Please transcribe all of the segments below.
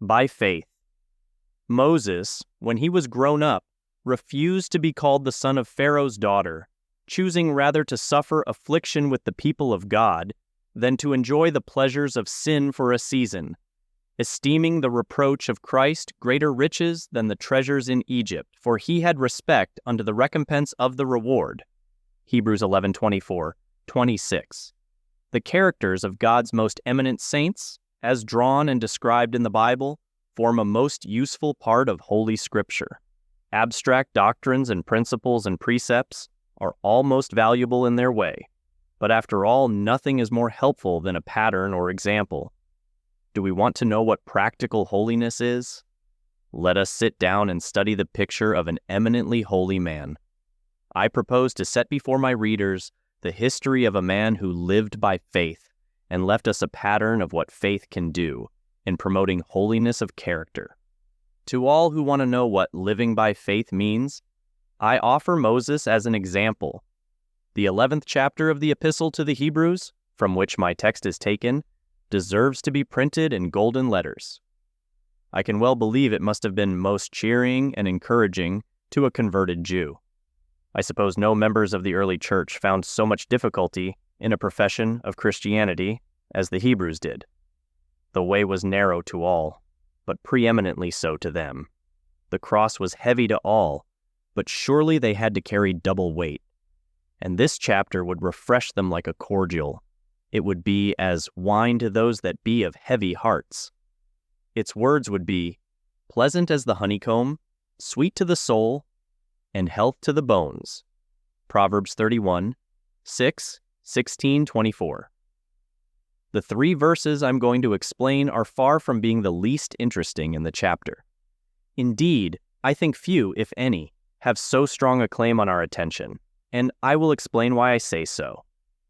By faith. Moses, when he was grown up, refused to be called the son of Pharaoh's daughter, choosing rather to suffer affliction with the people of God than to enjoy the pleasures of sin for a season, esteeming the reproach of Christ greater riches than the treasures in Egypt, for he had respect unto the recompense of the reward. Hebrews 11:24, 26. The characters of God's most eminent saints, as drawn and described in the Bible, form a most useful part of Holy Scripture. Abstract doctrines and principles and precepts are all most valuable in their way, but after all, nothing is more helpful than a pattern or example. Do we want to know what practical holiness is? Let us sit down and study the picture of an eminently holy man. I propose to set before my readers the history of a man who lived by faith and left us a pattern of what faith can do in promoting holiness of character. To all who want to know what living by faith means, I offer Moses as an example. The 11th chapter of the Epistle to the Hebrews, from which my text is taken, deserves to be printed in golden letters. I can well believe it must have been most cheering and encouraging to a converted Jew. I suppose no members of the early church found so much difficulty in a profession of Christianity as the Hebrews did. The way was narrow to all, but preeminently so to them. The cross was heavy to all, but surely they had to carry double weight. And this chapter would refresh them like a cordial. It would be as wine to those that be of heavy hearts. Its words would be, pleasant as the honeycomb, sweet to the soul, and health to the bones. Proverbs 31, 6, 16, 24. The 3 verses I'm going to explain are far from being the least interesting in the chapter. Indeed, I think few, if any, have so strong a claim on our attention, and I will explain why I say so.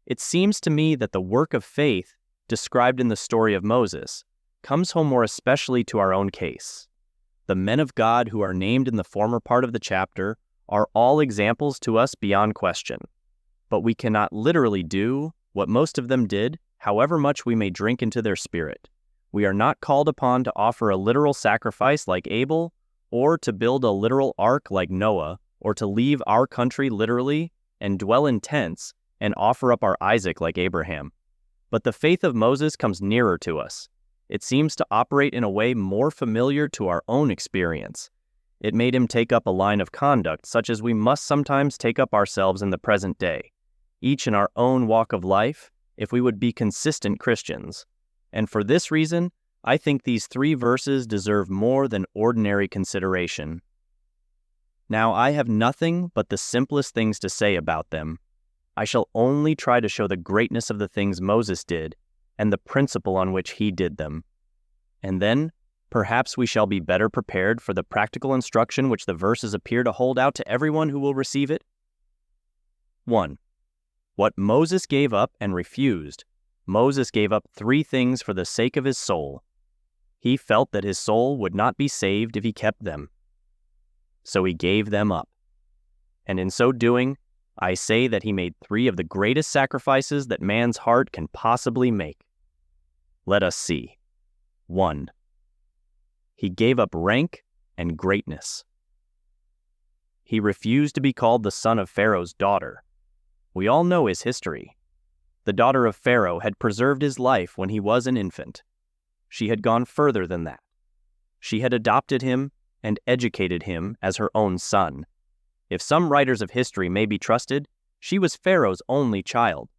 It seems to me that the work of faith, described in the story of Moses, comes home more especially to our own case. The men of God who are named in the former part of the chapter are all examples to us beyond question. But we cannot literally do what most of them did, however much we may drink into their spirit. We are not called upon to offer a literal sacrifice like Abel, or to build a literal ark like Noah, or to leave our country literally and dwell in tents and offer up our Isaac like Abraham. But the faith of Moses comes nearer to us. It seems to operate in a way more familiar to our own experience. It made him take up a line of conduct such as we must sometimes take up ourselves in the present day, each in our own walk of life, if we would be consistent Christians. And for this reason, I think these 3 verses deserve more than ordinary consideration. Now, I have nothing but the simplest things to say about them. I shall only try to show the greatness of the things Moses did and the principle on which he did them. And then, perhaps we shall be better prepared for the practical instruction which the verses appear to hold out to everyone who will receive it. 1. What Moses gave up and refused. Moses gave up 3 things for the sake of his soul. He felt that his soul would not be saved if he kept them. So he gave them up. And in so doing, I say that he made 3 of the greatest sacrifices that man's heart can possibly make. Let us see. 1. He gave up rank and greatness. He refused to be called the son of Pharaoh's daughter. We all know his history. The daughter of Pharaoh had preserved his life when he was an infant. She had gone further than that. She had adopted him and educated him as her own son. If some writers of history may be trusted, she was Pharaoh's only child.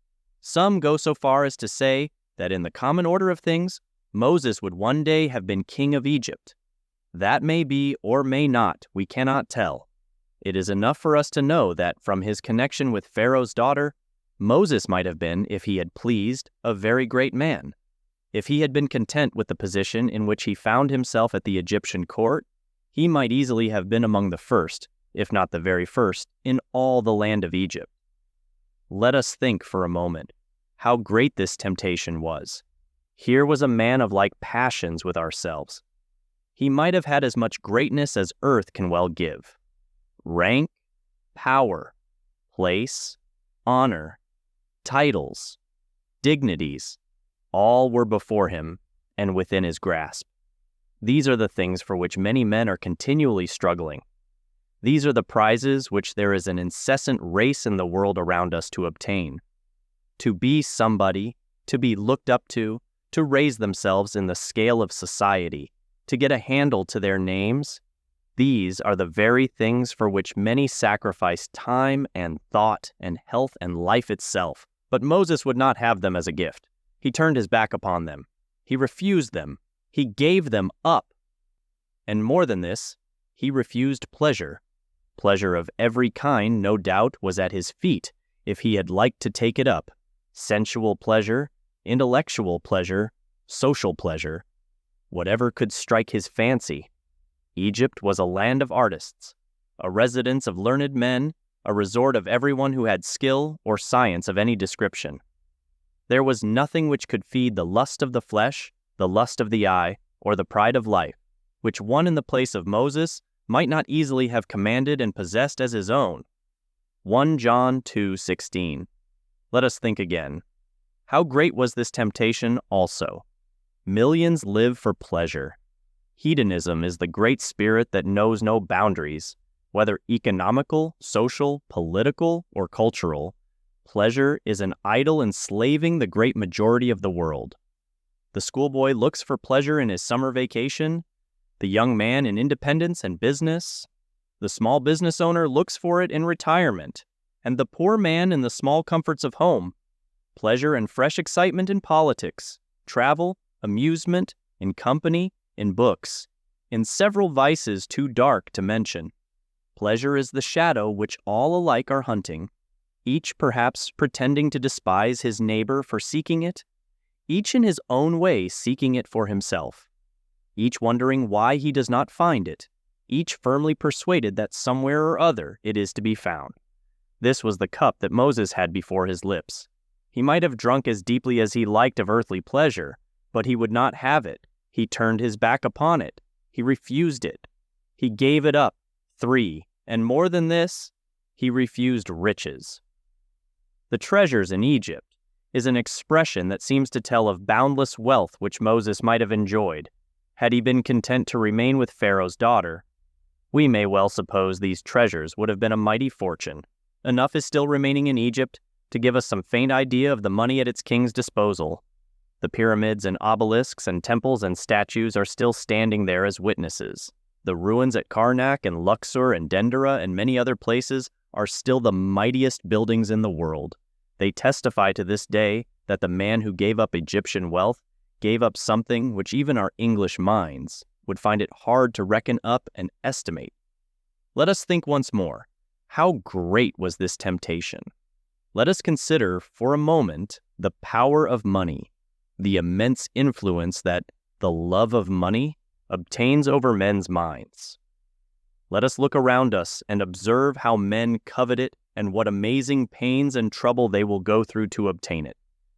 Some go so far as to say that in the common order of things, Moses would one day have been king of Egypt. That may be or may not, we cannot tell. It is enough for us to know that from his connection with Pharaoh's daughter, Moses might have been, if he had pleased, a very great man. If he had been content with the position in which he found himself at the Egyptian court, he might easily have been among the first, if not the very first, in all the land of Egypt. Let us think for a moment how great this temptation was. Here was a man of like passions with ourselves. He might have had as much greatness as earth can well give. Rank, power, place, honor, titles, dignities, all were before him and within his grasp. These are the things for which many men are continually struggling. These are the prizes which there is an incessant race in the world around us to obtain. To be somebody, to be looked up to raise themselves in the scale of society, to get a handle to their names, these are the very things for which many sacrifice time and thought and health and life itself. But Moses would not have them as a gift. He turned his back upon them. He refused them. He gave them up. And more than this, he refused pleasure. Pleasure of every kind, no doubt, was at his feet, if he had liked to take it up. Sensual pleasure, intellectual pleasure, social pleasure, whatever could strike his fancy. Egypt was a land of artists, a residence of learned men, a resort of everyone who had skill or science of any description. There was nothing which could feed the lust of the flesh, the lust of the eye, or the pride of life, which one in the place of Moses might not easily have commanded and possessed as his own. 1 John 2:16. Let us think again. How great was this temptation also? Millions live for pleasure. Hedonism is the great spirit that knows no boundaries, whether economical, social, political, or cultural. Pleasure is an idol enslaving the great majority of the world. The schoolboy looks for pleasure in his summer vacation, the young man in independence and business. The small business owner looks for it in retirement, and the poor man in the small comforts of home. Pleasure and fresh excitement in politics, travel, amusement, in company, in books, in several vices too dark to mention. Pleasure is the shadow which all alike are hunting, each perhaps pretending to despise his neighbor for seeking it, each in his own way seeking it for himself, each wondering why he does not find it, each firmly persuaded that somewhere or other it is to be found. This was the cup that Moses had before his lips. He might have drunk as deeply as he liked of earthly pleasure, but he would not have it. He turned his back upon it. He refused it. He gave it up. 3. And more than this, he refused riches. The treasures in Egypt is an expression that seems to tell of boundless wealth which Moses might have enjoyed, had he been content to remain with Pharaoh's daughter. We may well suppose these treasures would have been a mighty fortune. Enough is still remaining in Egypt to give us some faint idea of the money at its king's disposal. The pyramids and obelisks and temples and statues are still standing there as witnesses. The ruins at Karnak and Luxor and Dendera and many other places are still the mightiest buildings in the world. They testify to this day that the man who gave up Egyptian wealth gave up something which even our English minds would find it hard to reckon up and estimate. Let us think once more. How great was this temptation? Let us consider for a moment the power of money, the immense influence that the love of money obtains over men's minds. Let us look around us and observe how men covet it and what amazing pains and trouble they will go through to obtain it.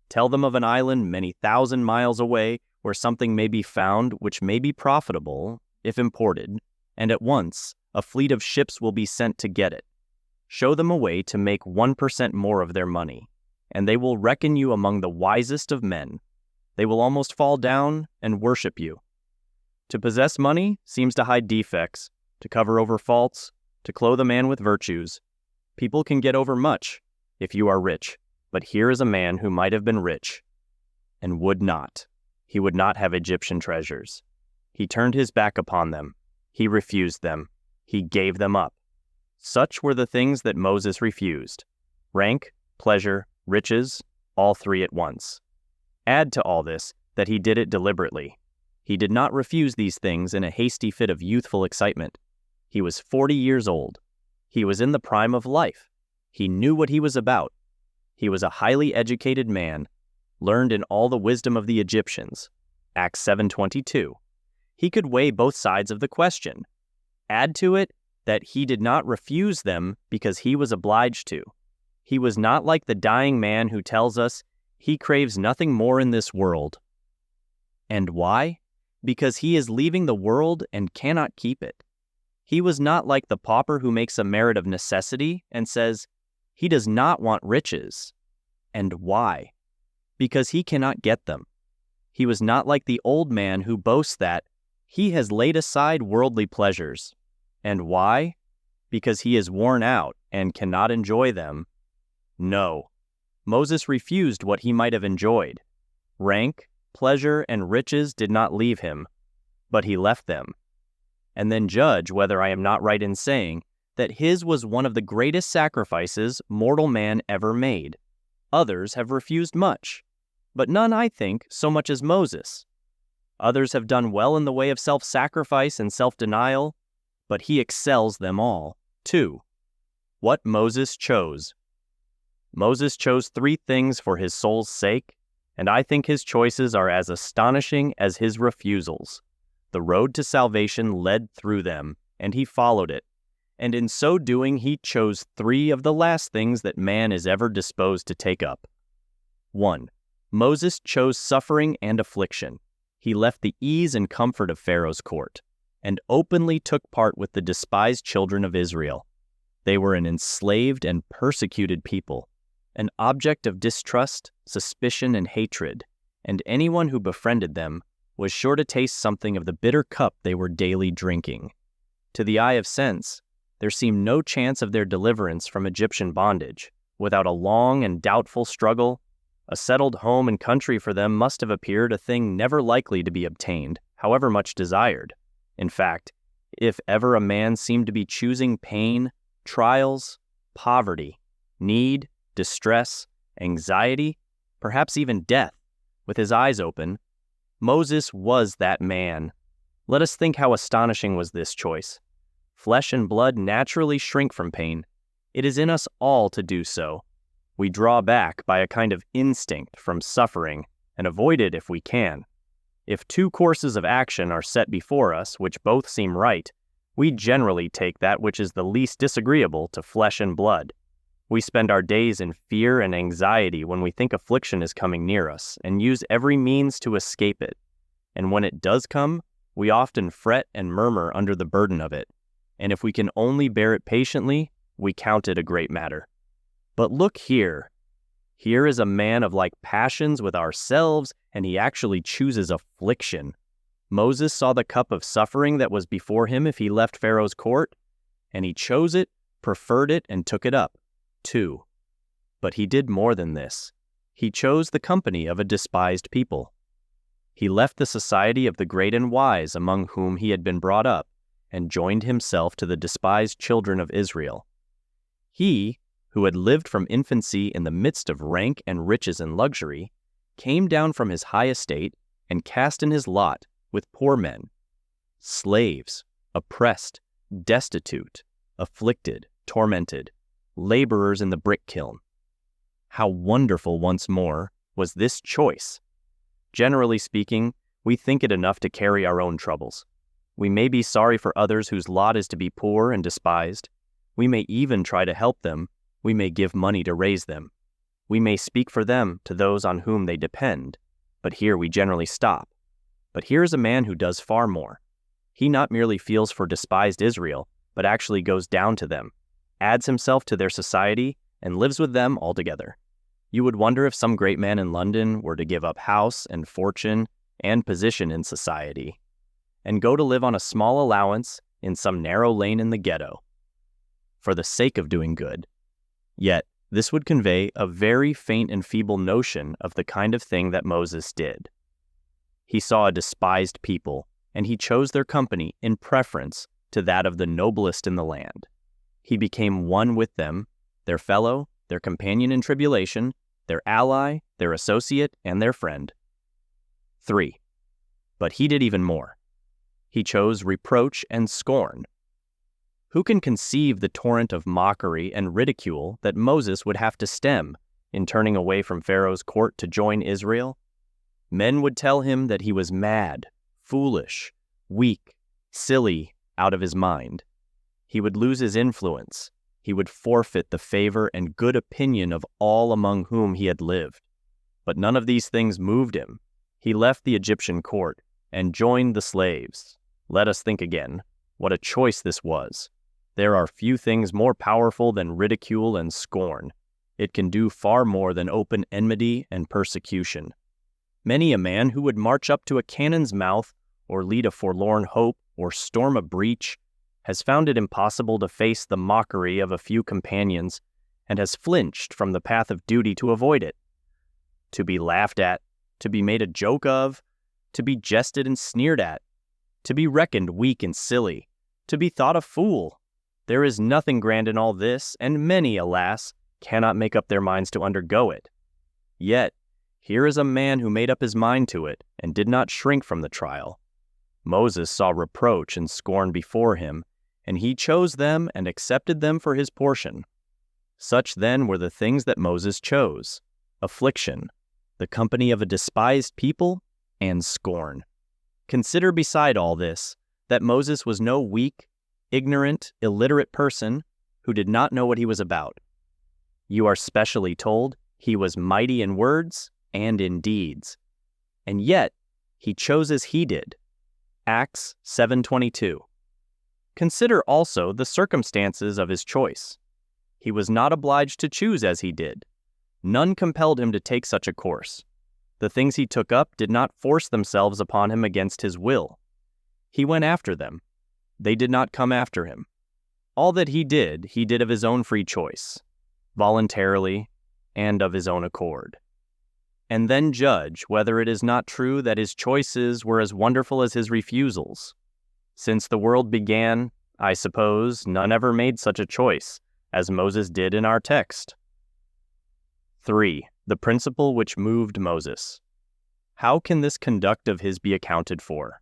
Tell them of an island many thousand miles away where something may be found which may be profitable if imported, and at once a fleet of ships will be sent to get it. Show them a way to make 1% more of their money, and they will reckon you among the wisest of men. They will almost fall down and worship you. To possess money seems to hide defects, to cover over faults, to clothe a man with virtues. People can get over much if you are rich, but here is a man who might have been rich and would not. He would not have Egyptian treasures. He turned his back upon them. He refused them. He gave them up. Such were the things that Moses refused: rank, pleasure, riches, all three at once. Add to all this that he did it deliberately. He did not refuse these things in a hasty fit of youthful excitement. He was 40 years old. He was in the prime of life. He knew what he was about. He was a highly educated man, learned in all the wisdom of the Egyptians. Acts 7:22. He could weigh both sides of the question. Add to it that he did not refuse them because he was obliged to. He was not like the dying man who tells us he craves nothing more in this world. And why? Because he is leaving the world and cannot keep it. He was not like the pauper who makes a merit of necessity and says he does not want riches. And why? Because he cannot get them. He was not like the old man who boasts that, He has laid aside worldly pleasures. And why? Because he is worn out and cannot enjoy them? No. Moses refused what he might have enjoyed. Rank, pleasure, and riches did not leave him, but he left them. And then judge whether I am not right in saying that his was one of the greatest sacrifices mortal man ever made. Others have refused much, but none, I think, so much as Moses. Others have done well in the way of self-sacrifice and self-denial, but he excels them all. 2. What Moses chose. Moses chose 3 things for his soul's sake, and I think his choices are as astonishing as his refusals. The road to salvation led through them, and he followed it. And in so doing, he chose 3 of the last things that man is ever disposed to take up. 1. Moses chose suffering and affliction. He left the ease and comfort of Pharaoh's court, and openly took part with the despised children of Israel. They were an enslaved and persecuted people, an object of distrust, suspicion, and hatred, and anyone who befriended them was sure to taste something of the bitter cup they were daily drinking. To the eye of sense, there seemed no chance of their deliverance from Egyptian bondage. Without a long and doubtful struggle, a settled home and country for them must have appeared a thing never likely to be obtained, however much desired. In fact, if ever a man seemed to be choosing pain, trials, poverty, need, distress, anxiety, perhaps even death, with his eyes open, Moses was that man. Let us think how astonishing was this choice. Flesh and blood naturally shrink from pain. It is in us all to do so. We draw back by a kind of instinct from suffering and avoid it if we can. If 2 courses of action are set before us, which both seem right, we generally take that which is the least disagreeable to flesh and blood. We spend our days in fear and anxiety when we think affliction is coming near us, and use every means to escape it. And when it does come, we often fret and murmur under the burden of it. And if we can only bear it patiently, we count it a great matter. But look here. Here is a man of like passions with ourselves, and he actually chooses affliction. Moses saw the cup of suffering that was before him if he left Pharaoh's court, and he chose it, preferred it, and took it up. 2. But he did more than this. He chose the company of a despised people. He left the society of the great and wise among whom he had been brought up, and joined himself to the despised children of Israel. He, who had lived from infancy in the midst of rank and riches and luxury, came down from his high estate and cast in his lot with poor men, slaves, oppressed, destitute, afflicted, tormented, laborers in the brick kiln. How wonderful, once more, was this choice! Generally speaking, we think it enough to carry our own troubles. We may be sorry for others whose lot is to be poor and despised. We may even try to help them. We may give money to raise them. We may speak for them to those on whom they depend. But here we generally stop. But here is a man who does far more. He not merely feels for despised Israel, but actually goes down to them, adds himself to their society, and lives with them altogether. You would wonder if some great man in London were to give up house and fortune and position in society, and go to live on a small allowance in some narrow lane in the ghetto, for the sake of doing good. Yet, this would convey a very faint and feeble notion of the kind of thing that Moses did. He saw a despised people, and he chose their company in preference to that of the noblest in the land. He became one with them, their fellow, their companion in tribulation, their ally, their associate, and their friend. 3. But he did even more. He chose reproach and scorn. Who can conceive the torrent of mockery and ridicule that Moses would have to stem in turning away from Pharaoh's court to join Israel? Men would tell him that he was mad, foolish, weak, silly, out of his mind. He would lose his influence. He would forfeit the favor and good opinion of all among whom he had lived. But none of these things moved him. He left the Egyptian court and joined the slaves. Let us think again. What a choice this was. There are few things more powerful than ridicule and scorn. It can do far more than open enmity and persecution. Many a man who would march up to a cannon's mouth or lead a forlorn hope, or storm a breach, has found it impossible to face the mockery of a few companions, and has flinched from the path of duty to avoid it. To be laughed at, to be made a joke of, to be jested and sneered at, to be reckoned weak and silly, to be thought a fool. There is nothing grand in all this, and many, alas, cannot make up their minds to undergo it. Yet, here is a man who made up his mind to it, and did not shrink from the trial. Moses saw reproach and scorn before him, and he chose them and accepted them for his portion. Such then were the things that Moses chose: affliction, the company of a despised people, and scorn. Consider beside all this, that Moses was no weak, ignorant, illiterate person who did not know what he was about. You are specially told he was mighty in words and in deeds. And yet, he chose as he did. Acts 7:22. Consider also the circumstances of his choice. He was not obliged to choose as he did. None compelled him to take such a course. The things he took up did not force themselves upon him against his will. He went after them. They did not come after him. All that he did of his own free choice, voluntarily, and of his own accord. And then judge whether it is not true that his choices were as wonderful as his refusals. Since the world began, I suppose, none ever made such a choice as Moses did in our text. 3. The principle which moved Moses. How can this conduct of his be accounted for?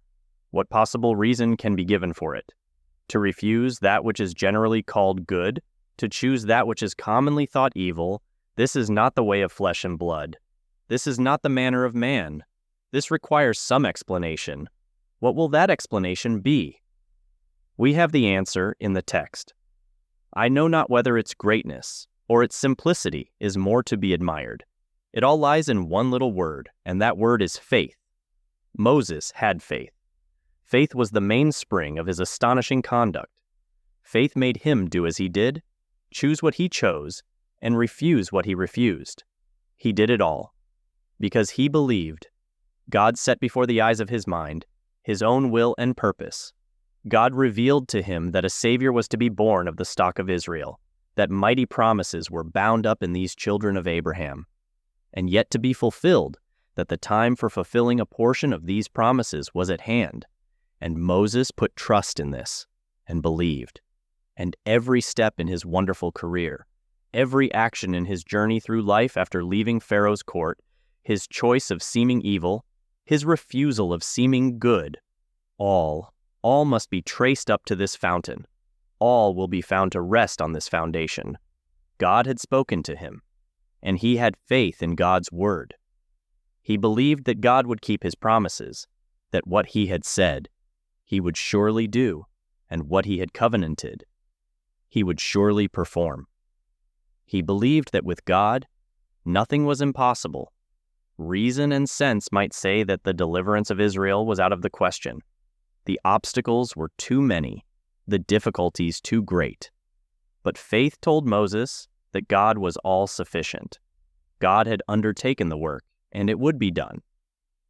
What possible reason can be given for it? To refuse that which is generally called good, to choose that which is commonly thought evil, this is not the way of flesh and blood. This is not the manner of man. This requires some explanation. What will that explanation be? We have the answer in the text. I know not whether its greatness or its simplicity is more to be admired. It all lies in one little word, and that word is faith. Moses had faith. Faith was the mainspring of his astonishing conduct. Faith made him do as he did, choose what he chose, and refuse what he refused. He did it all. Because he believed, God set before the eyes of his mind his own will and purpose. God revealed to him that a Savior was to be born of the stock of Israel, that mighty promises were bound up in these children of Abraham, and yet to be fulfilled, that the time for fulfilling a portion of these promises was at hand. And Moses put trust in this, and believed. And every step in his wonderful career, every action in his journey through life after leaving Pharaoh's court, his choice of seeming evil, his refusal of seeming good, all must be traced up to this fountain. All will be found to rest on this foundation. God had spoken to him, and he had faith in God's word. He believed that God would keep his promises, that what he had said, he would surely do, and what he had covenanted, he would surely perform. He believed that with God, nothing was impossible. Reason and sense might say that the deliverance of Israel was out of the question. The obstacles were too many, the difficulties too great. But faith told Moses that God was all-sufficient. God had undertaken the work, and it would be done.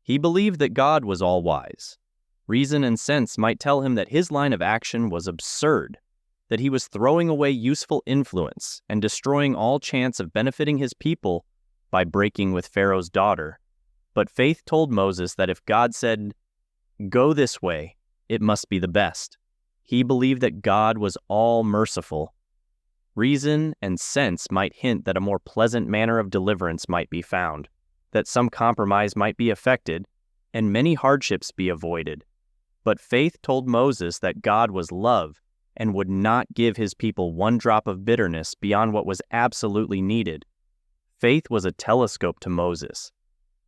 He believed that God was all-wise. Reason and sense might tell him that his line of action was absurd, that he was throwing away useful influence and destroying all chance of benefiting his people by breaking with Pharaoh's daughter. But faith told Moses that if God said, "Go this way," it must be the best. He believed that God was all-merciful. Reason and sense might hint that a more pleasant manner of deliverance might be found, that some compromise might be effected, and many hardships be avoided. But faith told Moses that God was love and would not give his people one drop of bitterness beyond what was absolutely needed. Faith was a telescope to Moses.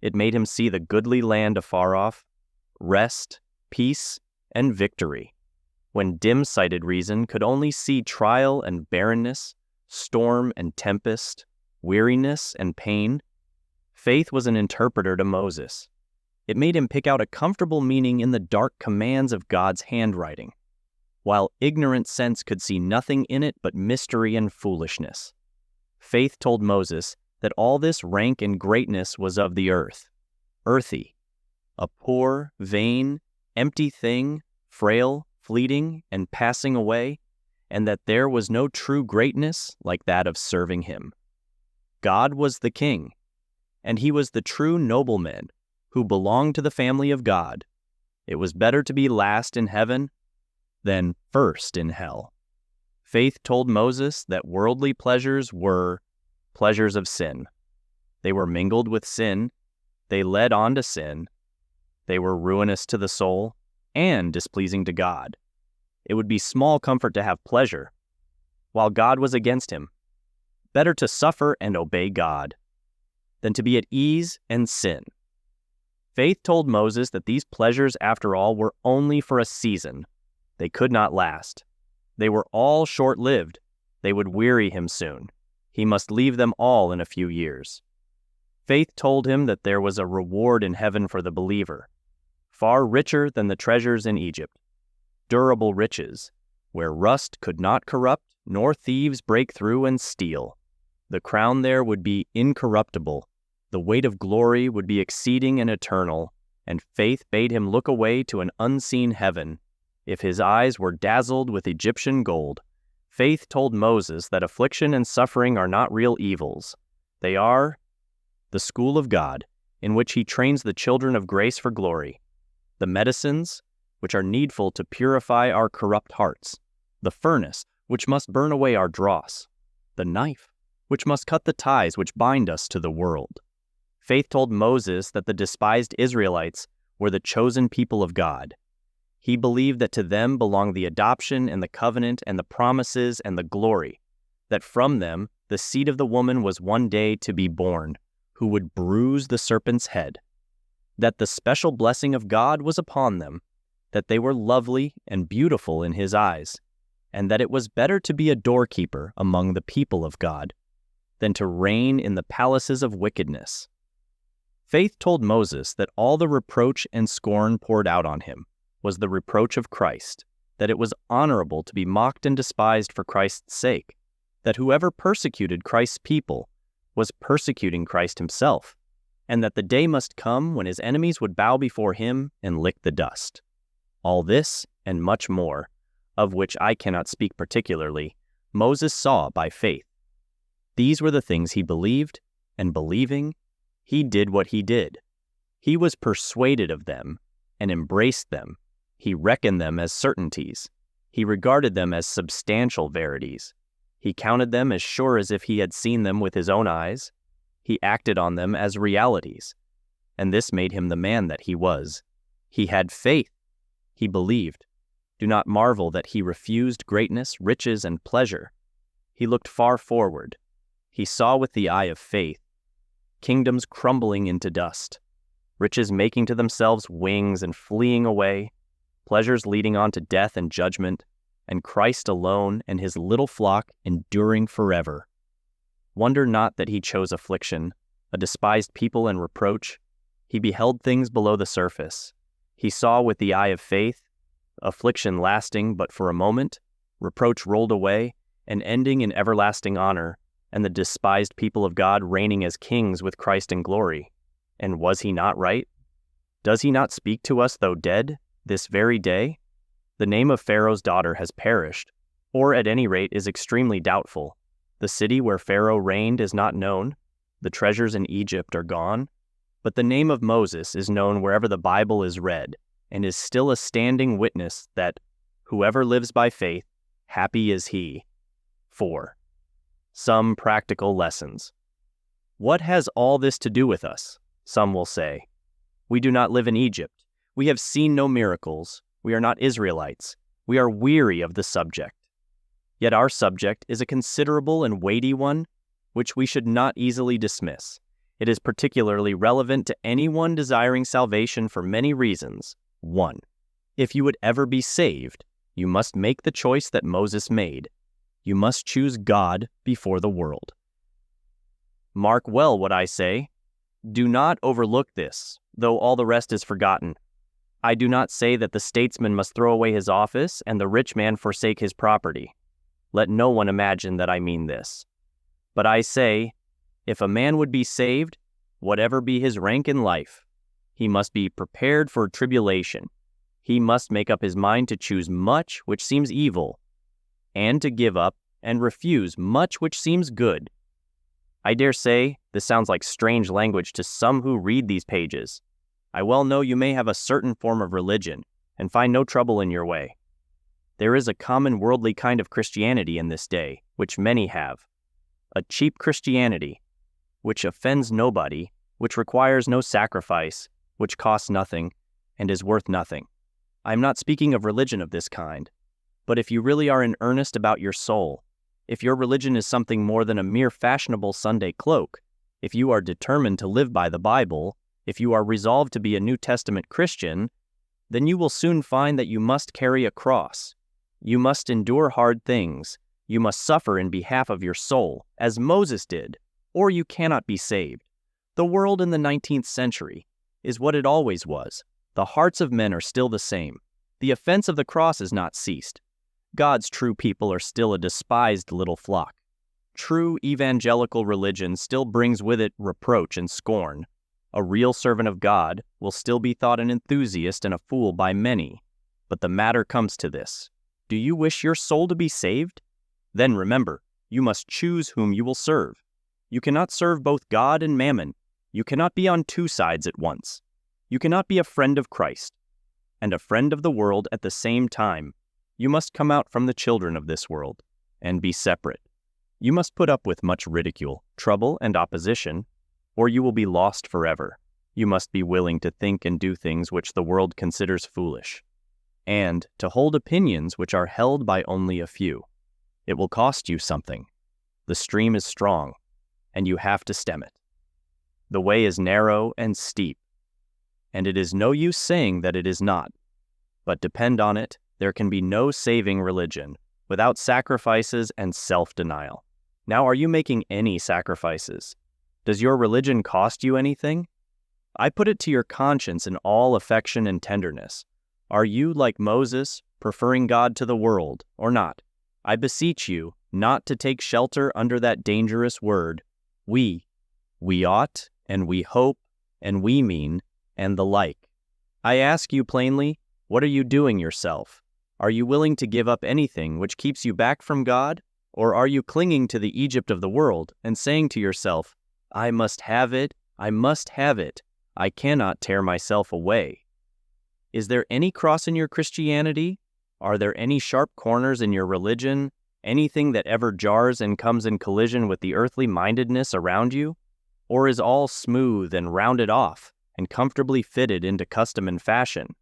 It made him see the goodly land afar off, rest, peace, and victory. When dim-sighted reason could only see trial and barrenness, storm and tempest, weariness and pain, faith was an interpreter to Moses. It made him pick out a comfortable meaning in the dark commands of God's handwriting, while ignorant sense could see nothing in it but mystery and foolishness. Faith told Moses that all this rank and greatness was of the earth, earthy, a poor, vain, empty thing, frail, fleeting, and passing away, and that there was no true greatness like that of serving him. God was the king, and he was the true nobleman who belonged to the family of God. It was better to be last in heaven than first in hell. Faith told Moses that worldly pleasures were pleasures of sin. They were mingled with sin, they led on to sin, they were ruinous to the soul, and displeasing to God. It would be small comfort to have pleasure, while God was against him. Better to suffer and obey God than to be at ease and sin. Faith told Moses that these pleasures, after all, were only for a season. They could not last. They were all short-lived. They would weary him soon. He must leave them all in a few years. Faith told him that there was a reward in heaven for the believer, far richer than the treasures in Egypt. Durable riches, where rust could not corrupt, nor thieves break through and steal. The crown there would be incorruptible. The weight of glory would be exceeding and eternal, and faith bade him look away to an unseen heaven. If his eyes were dazzled with Egyptian gold, faith told Moses that affliction and suffering are not real evils. They are the school of God, in which he trains the children of grace for glory, the medicines which are needful to purify our corrupt hearts, the furnace which must burn away our dross, the knife which must cut the ties which bind us to the world. Faith told Moses that the despised Israelites were the chosen people of God. He believed that to them belonged the adoption and the covenant and the promises and the glory, that from them the seed of the woman was one day to be born, who would bruise the serpent's head, that the special blessing of God was upon them, that they were lovely and beautiful in his eyes, and that it was better to be a doorkeeper among the people of God than to reign in the palaces of wickedness. Faith told Moses that all the reproach and scorn poured out on him was the reproach of Christ, that it was honorable to be mocked and despised for Christ's sake, that whoever persecuted Christ's people was persecuting Christ himself, and that the day must come when his enemies would bow before him and lick the dust. All this, and much more, of which I cannot speak particularly, Moses saw by faith. These were the things he believed, and believing, he did what he did. He was persuaded of them, and embraced them. He reckoned them as certainties. He regarded them as substantial verities. He counted them as sure as if he had seen them with his own eyes. He acted on them as realities, and this made him the man that he was. He had faith. He believed. Do not marvel that he refused greatness, riches, and pleasure. He looked far forward. He saw with the eye of faith, kingdoms crumbling into dust, riches making to themselves wings and fleeing away, pleasures leading on to death and judgment, and Christ alone and his little flock enduring forever. Wonder not that he chose affliction, a despised people and reproach. He beheld things below the surface. He saw with the eye of faith, affliction lasting but for a moment, reproach rolled away, and ending in everlasting honor, and the despised people of God reigning as kings with Christ in glory. And was he not right? Does he not speak to us though dead, this very day? The name of Pharaoh's daughter has perished, or at any rate is extremely doubtful. The city where Pharaoh reigned is not known. The treasures in Egypt are gone. But the name of Moses is known wherever the Bible is read, and is still a standing witness that whoever lives by faith, happy is he. 4. Some practical lessons. What has all this to do with us? Some will say. We do not live in Egypt. We have seen no miracles. We are not Israelites. We are weary of the subject. Yet our subject is a considerable and weighty one, which we should not easily dismiss. It is particularly relevant to anyone desiring salvation for many reasons. 1. If you would ever be saved, you must make the choice that Moses made. You must choose God before the world. Mark well what I say. Do not overlook this, though all the rest is forgotten. I do not say that the statesman must throw away his office and the rich man forsake his property. Let no one imagine that I mean this. But I say, if a man would be saved, whatever be his rank in life, he must be prepared for tribulation. he must make up his mind to choose much which seems evil, and to give up and refuse much which seems good. I dare say this sounds like strange language to some who read these pages. I well know you may have a certain form of religion and find no trouble in your way. There is a common worldly kind of Christianity in this day, which many have. A cheap Christianity, which offends nobody, which requires no sacrifice, which costs nothing, and is worth nothing. I am not speaking of religion of this kind, but if you really are in earnest about your soul, if your religion is something more than a mere fashionable Sunday cloak, if you are determined to live by the Bible, if you are resolved to be a New Testament Christian, then you will soon find that you must carry a cross. You must endure hard things. You must suffer in behalf of your soul, as Moses did, or you cannot be saved. The world in the 19th century is what it always was. The hearts of men are still the same. The offense of the cross has not ceased. God's true people are still a despised little flock. True evangelical religion still brings with it reproach and scorn. A real servant of God will still be thought an enthusiast and a fool by many. But the matter comes to this. Do you wish your soul to be saved? Then remember, you must choose whom you will serve. You cannot serve both God and mammon. You cannot be on two sides at once. You cannot be a friend of Christ and a friend of the world at the same time. You must come out from the children of this world and be separate. You must put up with much ridicule, trouble, and opposition, or you will be lost forever. You must be willing to think and do things which the world considers foolish, and to hold opinions which are held by only a few. It will cost you something. The stream is strong, and you have to stem it. The way is narrow and steep, and it is no use saying that it is not. But depend on it, there can be no saving religion without sacrifices and self-denial. Now, are you making any sacrifices? Does your religion cost you anything? I put it to your conscience in all affection and tenderness. Are you, like Moses, preferring God to the world, or not? I beseech you not to take shelter under that dangerous word, we ought, and we hope, and we mean, and the like. I ask you plainly, what are you doing yourself? Are you willing to give up anything which keeps you back from God? Or are you clinging to the Egypt of the world and saying to yourself, I must have it, I must have it, I cannot tear myself away? Is there any cross in your Christianity? Are there any sharp corners in your religion? Anything that ever jars and comes in collision with the earthly mindedness around you? Or is all smooth and rounded off and comfortably fitted into custom and fashion?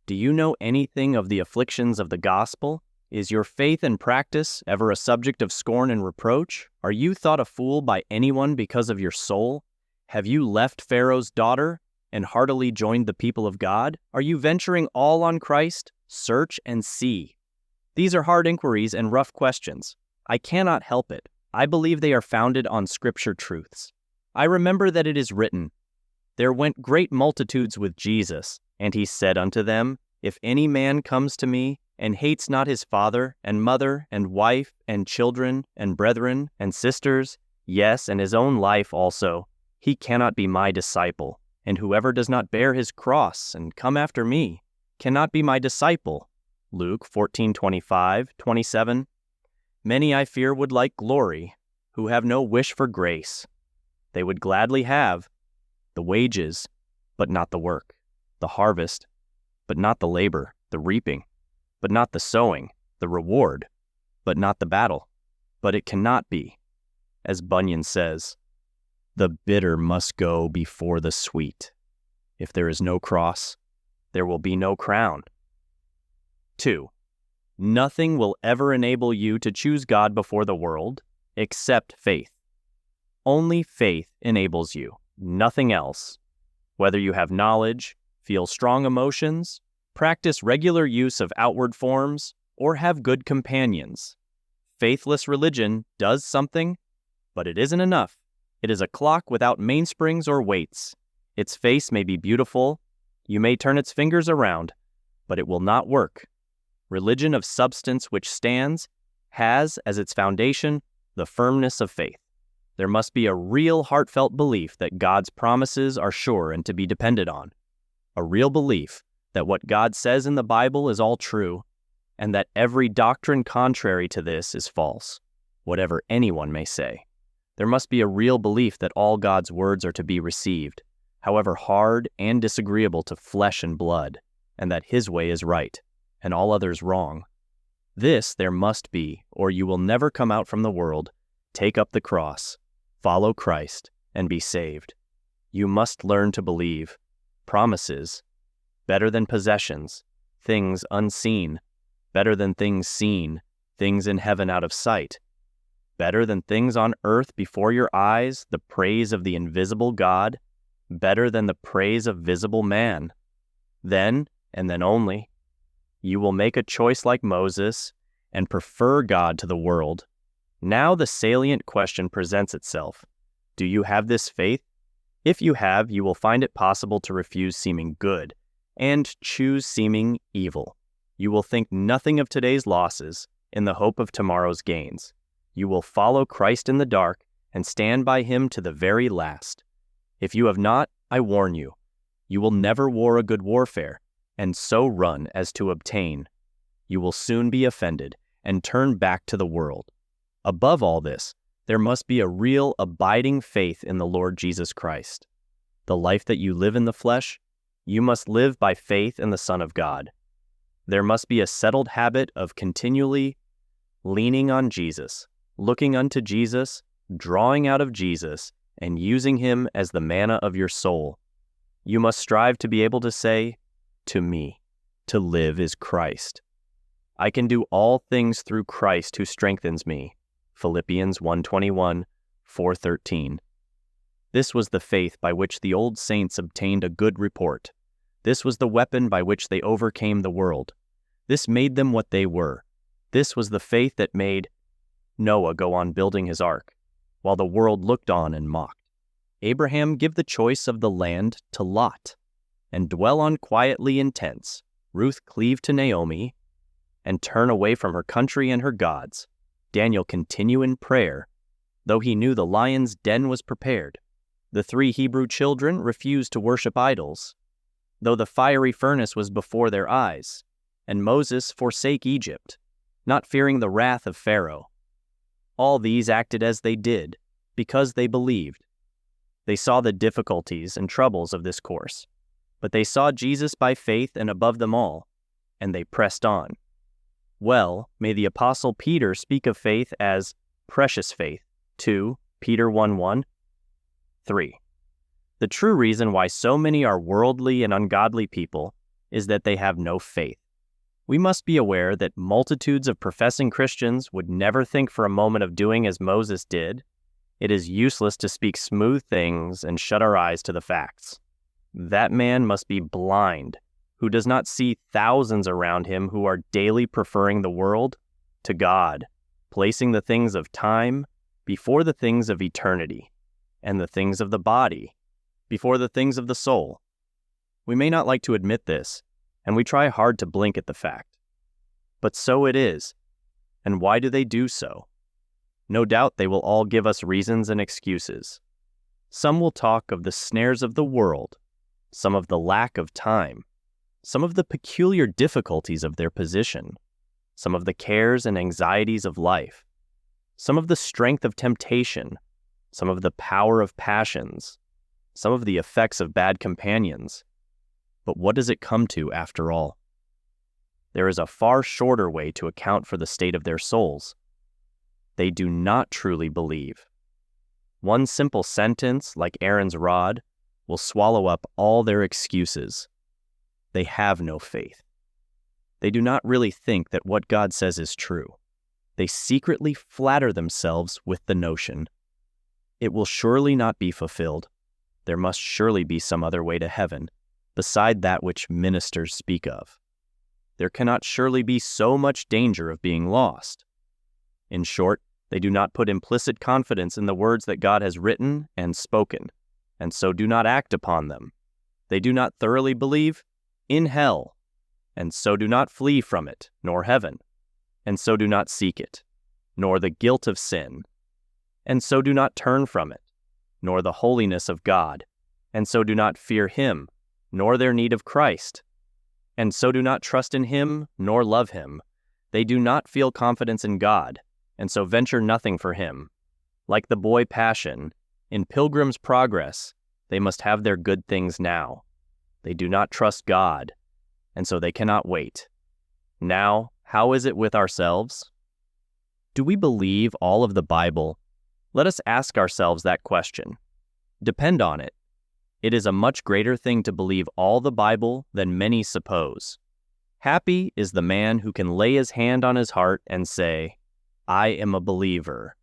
Do you know anything of the afflictions of the gospel? Is your faith and practice ever a subject of scorn and reproach? Are you thought a fool by anyone because of your soul? Have you left Pharaoh's daughter and heartily joined the people of God? Are you venturing all on Christ? Search and see. These are hard inquiries and rough questions. I cannot help it. I believe they are founded on Scripture truths. I remember that it is written, There went great multitudes with Jesus, and he said unto them, If any man comes to me, and hates not his father, and mother, and wife, and children, and brethren, and sisters, yes, and his own life also, he cannot be my disciple. And whoever does not bear his cross and come after me cannot be my disciple. Luke 14:25, 27. Many, I fear, would like glory, who have no wish for grace. They would gladly have the wages, but not the work, the harvest, but not the labor, the reaping, but not the sowing, the reward, but not the battle. But it cannot be. As Bunyan says, the bitter must go before the sweet. If there is no cross, there will be no crown. 2. Nothing will ever enable you to choose God before the world except faith. Only faith enables you, nothing else. Whether you have knowledge, feel strong emotions, practice regular use of outward forms, or have good companions. Faithless religion does something, but it isn't enough. It is a clock without mainsprings or weights. Its face may be beautiful, you may turn its fingers around, but it will not work. Religion of substance which stands has as its foundation the firmness of faith. There must be a real heartfelt belief that God's promises are sure and to be depended on. A real belief that what God says in the Bible is all true, and that every doctrine contrary to this is false, whatever anyone may say. There must be a real belief that all God's words are to be received, however hard and disagreeable to flesh and blood, and that His way is right, and all others wrong. This there must be, or you will never come out from the world, take up the cross, follow Christ, and be saved. You must learn to believe. Promises, better than possessions, things unseen, better than things seen, things in heaven out of sight, better than things on earth before your eyes, the praise of the invisible God, better than the praise of visible man. Then, and then only, you will make a choice like Moses and prefer God to the world. Now the salient question presents itself. Do you have this faith? If you have, you will find it possible to refuse seeming good and choose seeming evil. You will think nothing of today's losses in the hope of tomorrow's gains. You will follow Christ in the dark and stand by Him to the very last. If you have not, I warn you, you will never war a good warfare, and so run as to obtain. You will soon be offended and turn back to the world. Above all this, there must be a real abiding faith in the Lord Jesus Christ. The life that you live in the flesh, you must live by faith in the Son of God. There must be a settled habit of continually leaning on Jesus, looking unto Jesus, drawing out of Jesus, and using Him as the manna of your soul. You must strive to be able to say, to me, to live is Christ. I can do all things through Christ who strengthens me. Philippians 1:21, 4:13. This was the faith by which the old saints obtained a good report. This was the weapon by which they overcame the world. This made them what they were. This was the faith that made Noah go on building his ark, while the world looked on and mocked. Abraham give the choice of the land to Lot, and dwell on quietly in tents. Ruth cleave to Naomi, and turn away from her country and her gods. Daniel continue in prayer, though he knew the lion's den was prepared. The 3 Hebrew children refused to worship idols, though the fiery furnace was before their eyes. And Moses forsake Egypt, not fearing the wrath of Pharaoh. All these acted as they did, because they believed. They saw the difficulties and troubles of this course, but they saw Jesus by faith and above them all, and they pressed on. Well, may the Apostle Peter speak of faith as precious faith. 2 Peter 1:1. 3. The true reason why so many are worldly and ungodly people is that they have no faith. We must be aware that multitudes of professing Christians would never think for a moment of doing as Moses did. It is useless to speak smooth things and shut our eyes to the facts. That man must be blind, who does not see thousands around him who are daily preferring the world to God, placing the things of time before the things of eternity, and the things of the body before the things of the soul. We may not like to admit this, and we try hard to blink at the fact. But so it is. And why do they do so? No doubt they will all give us reasons and excuses. Some will talk of the snares of the world, some of the lack of time, some of the peculiar difficulties of their position, some of the cares and anxieties of life, some of the strength of temptation, some of the power of passions, some of the effects of bad companions. But what does it come to after all? There is a far shorter way to account for the state of their souls. They do not truly believe. One simple sentence, like Aaron's rod, will swallow up all their excuses. They have no faith. They do not really think that what God says is true. They secretly flatter themselves with the notion. It will surely not be fulfilled. There must surely be some other way to heaven, beside that which ministers speak of. There cannot surely be so much danger of being lost. In short, they do not put implicit confidence in the words that God has written and spoken, and so do not act upon them. They do not thoroughly believe in hell, and so do not flee from it, nor heaven, and so do not seek it, nor the guilt of sin, and so do not turn from it, nor the holiness of God, and so do not fear Him, nor their need of Christ. and so do not trust in him nor love him. They do not feel confidence in God, and so venture nothing for him. Like the boy Passion, in Pilgrim's Progress, they must have their good things now. They do not trust God, and so they cannot wait. Now, how is it with ourselves? Do we believe all of the Bible? Let us ask ourselves that question. Depend on it. It is a much greater thing to believe all the Bible than many suppose. Happy is the man who can lay his hand on his heart and say, I am a believer.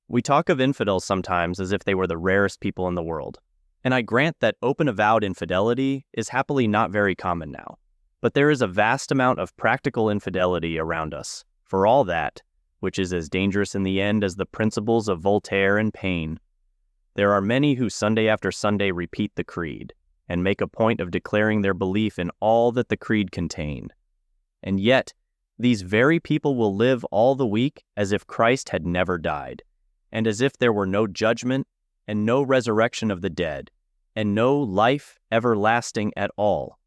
We talk of infidels sometimes as if they were the rarest people in the world. And I grant that open avowed infidelity is happily not very common now. But there is a vast amount of practical infidelity around us, for all that, which is as dangerous in the end as the principles of Voltaire and Paine. There are many who Sunday after Sunday repeat the creed, and make a point of declaring their belief in all that the creed contained. And yet, these very people will live all the week as if Christ had never died, and as if there were no judgment, and no resurrection of the dead, and no life everlasting at all.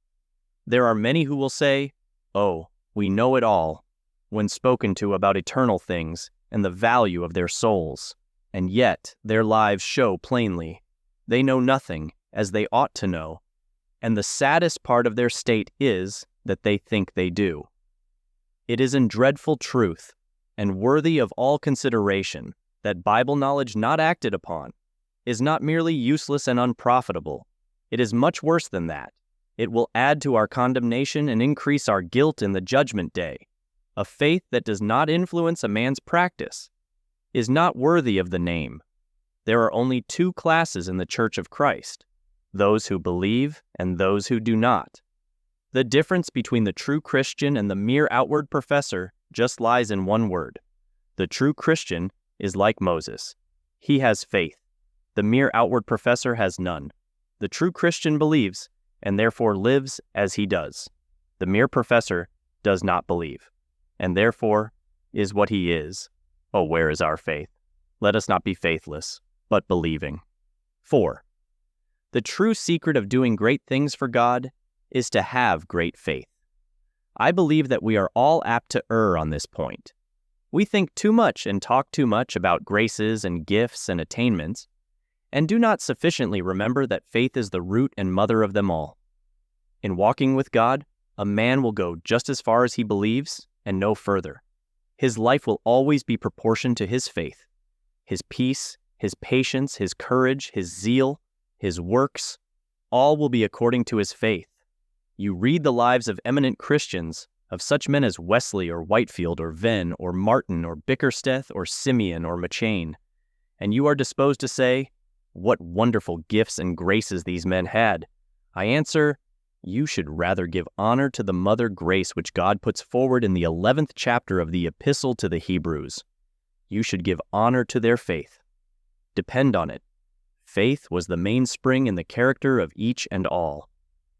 There are many who will say, "Oh, we know it all," when spoken to about eternal things and the value of their souls, and yet their lives show plainly they know nothing as they ought to know, and the saddest part of their state is that they think they do. It is in dreadful truth, and worthy of all consideration, that Bible knowledge not acted upon is not merely useless and unprofitable. It is much worse than that. It will add to our condemnation and increase our guilt in the judgment day. A faith that does not influence a man's practice is not worthy of the name. There are only two classes in the Church of Christ, those who believe and those who do not. The difference between the true Christian and the mere outward professor just lies in one word. The true Christian is like Moses. He has faith. The mere outward professor has none. The true Christian believes, and therefore lives as he does. The mere professor does not believe, and therefore is what he is. Oh, where is our faith? Let us not be faithless, but believing. 4. The true secret of doing great things for God is to have great faith. I believe that we are all apt to err on this point. We think too much and talk too much about graces and gifts and attainments, and do not sufficiently remember that faith is the root and mother of them all. In walking with God, a man will go just as far as he believes and no further. His life will always be proportioned to his faith. His peace, his patience, his courage, his zeal, his works, all will be according to his faith. You read the lives of eminent Christians, of such men as Wesley or Whitefield or Venn or Martin or Bickersteth or Simeon or McChain, and you are disposed to say, what wonderful gifts and graces these men had. I answer, you should rather give honor to the Mother Grace which God puts forward in the 11th chapter of the Epistle to the Hebrews. You should give honor to their faith. Depend on it. Faith was the mainspring in the character of each and all.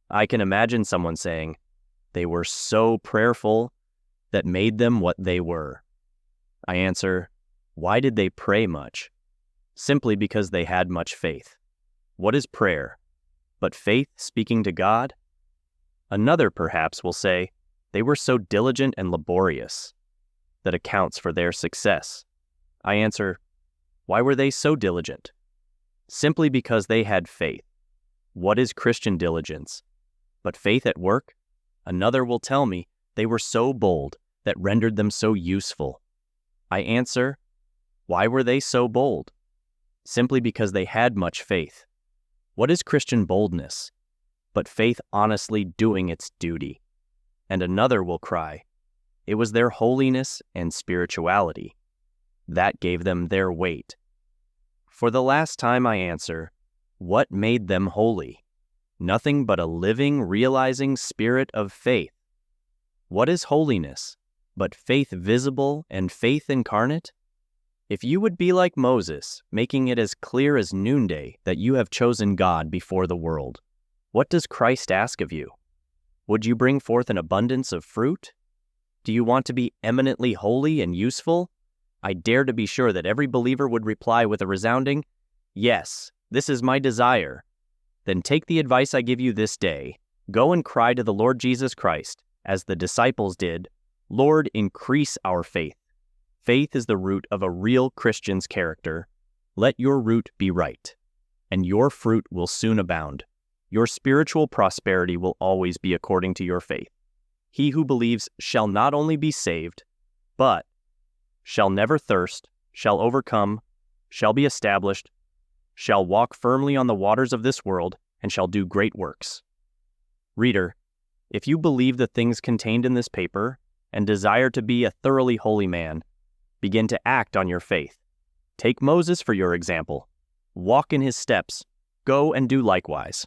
I can imagine someone saying, they were so prayerful that made them what they were. I answer, why did they pray much? Simply because they had much faith. What is prayer? But faith speaking to God? Another perhaps will say, they were so diligent and laborious. That accounts for their success. I answer, why were they so diligent? Simply because they had faith. What is Christian diligence? But faith at work? Another will tell me they were so bold that rendered them so useful. I answer, why were they so bold? Simply because they had much faith. What is Christian boldness? But faith honestly doing its duty. And another will cry, it was their holiness and spirituality. That gave them their weight. For the last time I answer, what made them holy? Nothing but a living, realizing spirit of faith. What is holiness? But faith visible and faith incarnate? If you would be like Moses, making it as clear as noonday that you have chosen God before the world, what does Christ ask of you? Would you bring forth an abundance of fruit? Do you want to be eminently holy and useful? I dare to be sure that every believer would reply with a resounding, yes, this is my desire. Then take the advice I give you this day. Go and cry to the Lord Jesus Christ, as the disciples did, "Lord, increase our faith." Faith is the root of a real Christian's character. Let your root be right, and your fruit will soon abound. Your spiritual prosperity will always be according to your faith. He who believes shall not only be saved, but shall never thirst, shall overcome, shall be established, shall walk firmly on the waters of this world, and shall do great works. Reader, if you believe the things contained in this paper and desire to be a thoroughly holy man, begin to act on your faith. Take Moses for your example. Walk in his steps. Go and do likewise.